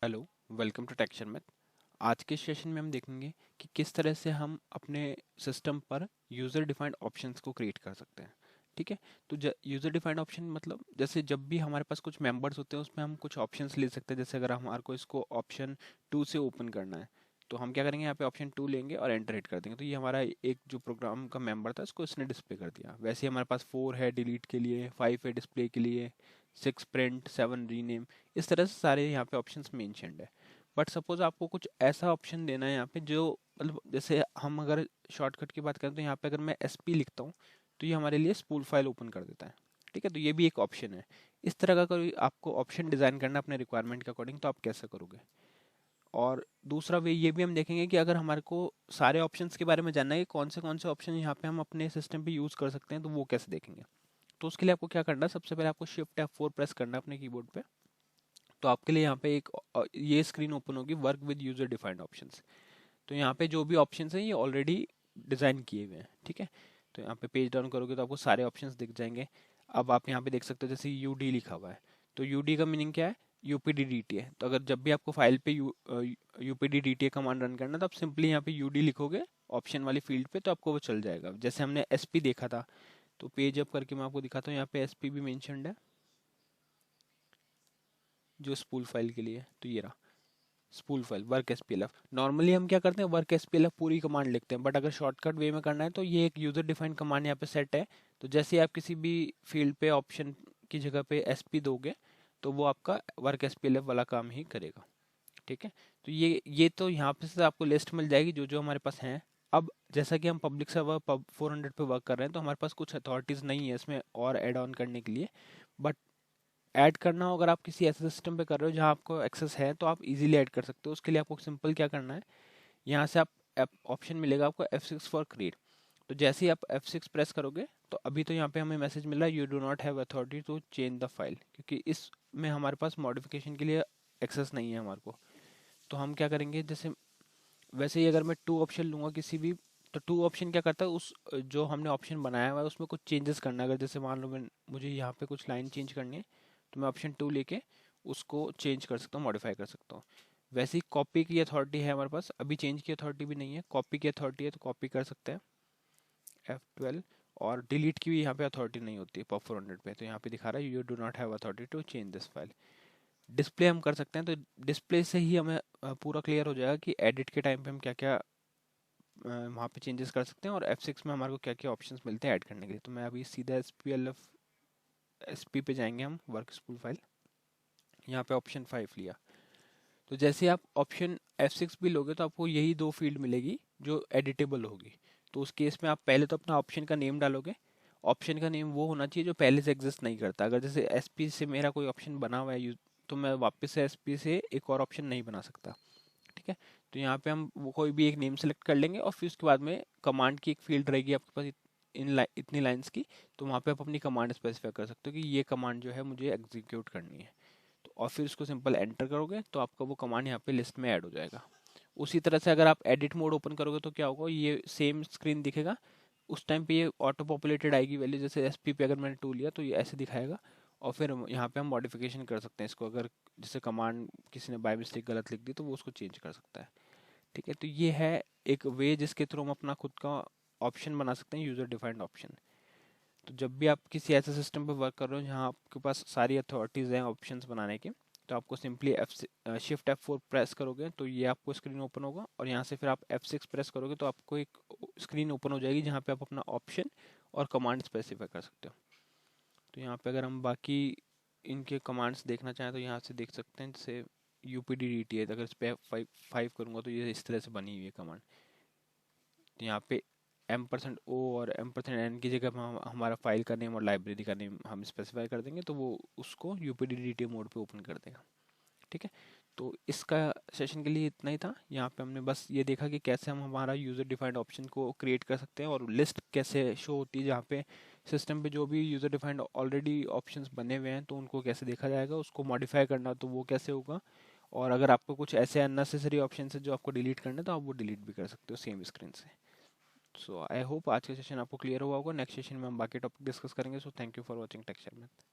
Hello, welcome to texture math. आज के session में हम देखेंगे कि किस तरह से हम अपने सिस्टम पर यूज़र डिफाइंड ऑप्शंस को क्रिएट कर सकते हैं। ठीक है। तो यूज़र डिफाइंड ऑप्शन मतलब जैसे जब भी हमारे पास कुछ मेंबर्स होते हैं उसमें हम कुछ ऑप्शंस ले सकते हैं। जैसे अगर हमारे को इसको ऑप्शन 2 से ओपन करना है तो हम क्या करेंगे, यहाँ पे ऑप्शन 2 लेंगे और एंटर हिट कर देंगे। तो ये हमारा एक जो प्रोग्राम का मेंबर था इसको इसने डिस्प्ले कर दिया। वैसे ही हमारे पास 4 है डिलीट के लिए, 5 है डिस्प्ले के लिए, 6 प्रिंट, 7 रीनेम। इस तरह से सारे यहाँ पे ऑप्शंस मेंशन्ड है। बट सपोज आपको कुछ ऐसा ऑप्शन देना है यहाँ पे जो मतलब जैसे हम अगर शॉर्टकट की बात करें तो यहाँ पे अगर मैं SP लिखता हूँ तो ये हमारे लिए स्पूल फाइल ओपन कर देता है। ठीक है, तो ये भी एक ऑप्शन है। इस तरह का कोई आपको ऑप्शन डिजाइन करना अपने रिक्वायरमेंट के अकॉर्डिंग, तो आप कैसे करोगे। और दूसरा वे ये भी हम देखेंगे कि अगर हमारे को सारे ऑप्शंस के बारे में जानना है कि कौन से ऑप्शन यहाँ पे हम अपने सिस्टम पे यूज कर सकते हैं, तो वो कैसे देखेंगे। तो उसके लिए आपको क्या करना है, सबसे पहले आपको शिफ्ट F4 प्रेस करना है अपने कीबोर्ड पे। तो आपके लिए यहाँ पे एक ये स्क्रीन ओपन होगी, work with user defined options. तो यहाँ पे जो भी ऑप्शंस हैं ये ऑलरेडी डिजाइन किए हुए हैं। ठीक है। तो यहाँ पे पेज डाउन करोगे तो आपको सारे ऑप्शंस दिख जाएंगे। अब आप यहाँ पे देख सकते हो जैसे UD लिखा हुआ है। तो UD का मीनिंग क्या है, UPDDTA। तो अगर जब भी आपको फाइल पे UPDDTA कमांड रन करना है तो आप सिंपली यहाँ पे UD लिखोगे ऑप्शन वाली फील्ड पे, तो आपको वो चल जाएगा। जैसे हमने SP देखा था, तो पेज अप करके मैं आपको दिखाता हूँ, यहाँ पे SP भी मेंशन्ड है जो स्पूल फाइल के लिए। तो ये रहा spool file work SPLF। Normally हम क्या करते हैं, वर्क SPLF पूरी कमांड लिखते हैं, बट अगर शॉर्टकट वे में करना है तो ये एक यूजर डिफाइंड कमांड यहाँ पे सेट है। तो जैसे ही आप किसी भी फील्ड पे ऑप्शन की जगह पे SP दोगे तो वो आपका वर्क SPLF वाला काम ही करेगा। ठीक है। तो ये तो यहाँ पे से आपको लिस्ट मिल जाएगी जो जो हमारे पास हैं। अब जैसा कि हम पब्लिक सर्वर पब 400 पे वर्क कर रहे हैं तो हमारे पास कुछ अथॉरिटीज नहीं है इसमें और ऐड ऑन करने के लिए। बट ऐड करना हो अगर आप किसी ऐसे सिस्टम पे कर रहे हो जहाँ आपको एक्सेस है तो आप इजीली ऐड कर सकते हो। उसके लिए आपको सिंपल क्या करना है, यहाँ से आप ऑप्शन मिलेगा आपको F6 फॉर क्रिएट। तो जैसे ही आप F6 प्रेस करोगे तो अभी तो यहाँ पे हमें मैसेज मिला you do not have authority to change the file, क्योंकि इसमें हमारे पास मॉडिफिकेशन के लिए एक्सेस नहीं है हमारे को। तो हम क्या करेंगे, जैसे वैसे ही अगर मैं 2 ऑप्शन लूंगा किसी भी, तो 2 ऑप्शन क्या करता है, उस जो हमने ऑप्शन बनाया हुआ है उसमें कुछ चेंजेस करना है। अगर जैसे मान लो मुझे यहाँ पे कुछ लाइन चेंज करनी है तो मैं ऑप्शन 2 लेके उसको चेंज कर सकता हूँ, मॉडिफाई कर सकता हूँ। वैसे ही कॉपी की अथॉरिटी है हमारे पास, अभी चेंज की अथॉरिटी भी नहीं है, कॉपी की अथॉरिटी है तो कॉपी कर सकते हैं F12। और डिलीट की भी यहाँ पे अथॉरिटी नहीं होती है पॉप 400 पे, तो यहाँ पे दिखा रहा है you do not have authority to change this file. Display हम कर सकते हैं, तो डिस्प्ले से ही हमें पूरा क्लियर हो जाएगा कि एडिट के टाइम पे हम क्या क्या वहाँ पे चेंजेस कर सकते हैं और F6 में हमारे को क्या क्या ऑप्शंस मिलते हैं ऐड करने के लिए। तो मैं अभी सीधा SP पे जाएंगे हम, वर्क स्पूल फाइल। यहाँ पे ऑप्शन 5 लिया। तो जैसे आप ऑप्शन F6 भी लोगे तो आपको यही 2 फील्ड मिलेगी जो एडिटेबल होगी। तो उस केस में आप पहले तो अपना ऑप्शन का नेम डालोगे। ऑप्शन का नेम वो होना चाहिए जो पहले से एग्जिस्ट नहीं करता। अगर जैसे SP से मेरा कोई ऑप्शन बना हुआ है तो मैं वापस से SP से एक और ऑप्शन नहीं बना सकता। ठीक है। तो यहाँ पे हम वो कोई भी एक नेम सेलेक्ट कर लेंगे और फिर उसके बाद में कमांड की एक फील्ड रहेगी आपके पास इतनी लाइंस की। तो वहाँ पे आप अपनी कमांड स्पेसिफाई कर सकते हो कि ये कमांड जो है मुझे एग्जीक्यूट करनी है। तो और फिर उसको सिंपल एंटर करोगे तो आपका वो कमांड यहाँ पे लिस्ट में ऐड हो जाएगा। उसी तरह से अगर आप एडिट मोड ओपन करोगे तो क्या होगा, ये सेम स्क्रीन दिखेगा। उस टाइम पे ये ऑटो पॉपुलेटेड आएगी वैल्यू, जैसे SP पे अगर मैंने 2 लिया तो ये ऐसे दिखाएगा। और फिर यहाँ पे हम मॉडिफिकेशन कर सकते हैं इसको, अगर जैसे कमांड किसी ने बाय मिस्टेक गलत लिख दी तो वो उसको चेंज कर सकता है। ठीक है। तो ये है एक वे जिसके थ्रू हम अपना खुद का ऑप्शन बना सकते हैं, यूजर डिफाइंड ऑप्शन। तो जब भी आप किसी ऐसे सिस्टम पर वर्क कर रहे हो जहाँ आपके पास सारी अथॉरिटीज़ हैं ऑप्शंस बनाने की, तो आपको सिंपली शिफ्ट F4 प्रेस करोगे तो ये आपको स्क्रीन ओपन होगा। और यहाँ से फिर आप F6 प्रेस करोगे तो आपको एक स्क्रीन ओपन हो जाएगी जहाँ पे आप अपना ऑप्शन और कमांड स्पेसिफाई कर सकते हो। तो यहाँ पे अगर हम बाकी इनके कमांड्स देखना चाहें तो यहाँ से देख सकते हैं। जैसे UPDDTA, अगर इस पर 5 करूँगा तो ये इस तरह से बनी हुई है कमांड। तो यहाँ पे M%O और M%N की जगह हमारा फाइल का नेम और लाइब्रेरी का नेम हम स्पेसिफाई कर देंगे तो वो उसको UPDDT मोड पे ओपन कर देगा। ठीक है। तो इसका सेशन के लिए इतना ही था। यहाँ पे हमने बस ये देखा कि कैसे हम हमारा यूज़र डिफाइंड ऑप्शन को क्रिएट कर सकते हैं और लिस्ट कैसे शो होती है जहाँ पे सिस्टम पे जो भी यूज़र डिफाइंड ऑलरेडी ऑप्शंस बने हुए हैं तो उनको कैसे देखा जाएगा, उसको मॉडिफाई करना तो वो कैसे होगा। और अगर आपको कुछ ऐसे अननेसेसरी ऑप्शन है जो आपको डिलीट करने तो आप वो डिलीट भी कर सकते हो सेम स्क्रीन से। सो आई होप आज का सेशन आपको क्लियर हुआ होगा। नेक्स्ट सेशन में हम बाकी टॉपिक डिस्कस करेंगे। So thank you for watching texture math.